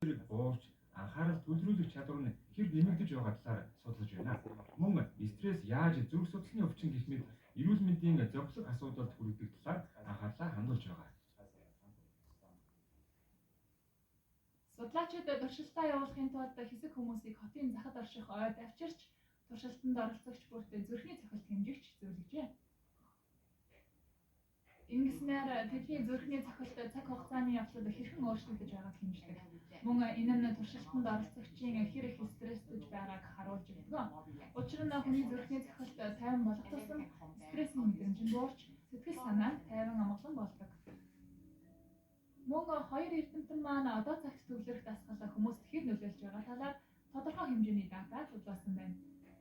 тэрийг буурч анхаарал төвлөрүүлэх чадвар нь хэр нэмэгдэж байгаа талаар судалж байна. Мөн стресс яаж зүрх судасны өвчин гэх мэт эрүүл мэндийн зохицох асуудалд хүргэдэг талаар анхаарлаа хандуулж байгаа. Судлаачид туршилтаа явуулахын тулд хэсэг хүмүүсийг хотын захад орших ойд авчирч туршилтанд оролцогч бүрт зүрхний цохилт хэмжигч зөвлөжээ. Ингэснээр тэдний зүрхний цохилт цаг хугацааны явцад хэрхэн өөрчлөгдөж байгааг хэмждэг. Мөн энэ нь туршилтанд оролцогчийн хэр их стресстэж байгааг харуулж өгдөг. Учир нь хүний зүрхний цохилт тайван болох тусам стрессийн мэдрэмж нь буурч сэтгэл санаа тайван амгалан болдог. Мөн хоёр эрдэмтэн маань одоо цагт төвлөрөх дасгал хүмүүст хэр нөлөөлж байгаа талаар тодорхой хэмжээний дата цуглуулсан байна.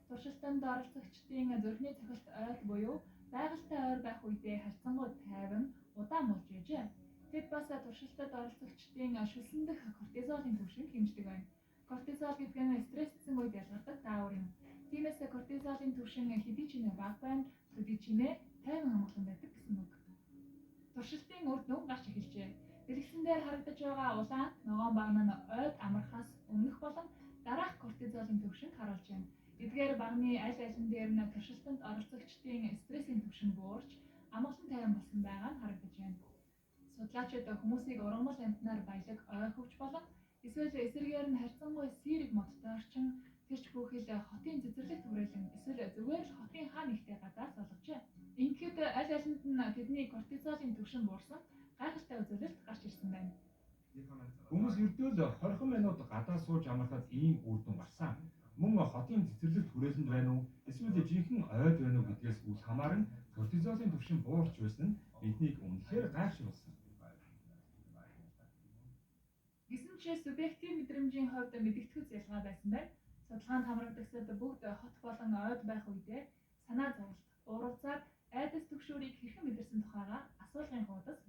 Туршилтанд оролцогчдын зүрхний цохилт ойд буюу байгальтай ойр байх үедээ харьцангуй тайван удаан болж байжээ. Тэд бас туршилтад оролцогчдын шүлсэн дэх кортизолын түвшинг хэмждэг байна. Кортизол гэдэг нь стресссэн үед ялгардаг даавар юм. Тиймээс кортизолын түвшин хэдий ч бага байна, төдий ч тайван амгалан байдаг гэсэн үг. Туршилтын үр дүн гарч эхэлжээ. Дэлгэцэн дээр харагдаж байгаа улаан ногоон багна нь ойд амархаас өмнөх болон дараах кортизолын түвшинг харуулж байна. Эдгээр багны аль алин дээр нь туршилтанд оролцогчдын стрессийн түвшин буурч амгалан тайван болсон байгаа нь харагдаж байна. Судлаачид хүмүүсийг ургамал амьтнаар баялаг ой хөвч болон эсвэл эсрэгээр нь харьцангуй сэрэг модтой орчин тэрч бүхэл хотын цэцэрлэг түрээлэн эсвэл зүгээр л хотын хаа нэгтэй гадаас олгожээ. Ингээд аль алинд нь тэдний кортизолын түвшин буурсан гайхалтай үзүүлэлт гарч ирсэн байна. Хүмүүс ердөө л 20 минут гадаа сууж амархад ийм үр дүн гарсан. Мөн хотын цэцэрлэг түрээлэнд байна уу эсвэл жинхэнэ ойд байна уу гэдгээс үл хамааран кортизолын түвшин буурч байсан нь биднийг үнэхээр гайхшруулсан. Гэсэн ч субъектив мэдрэмжийн хувьд мэдэгдэхүйц ялгаа байсан байна. Судалгаанд хамрагдагчид бүгд хот болон ойд байх үедээ санаа зовлт, уралзаар айдас түгшүүрийг хэрхэн мэдэрсэн тухайга асуулгын хуудас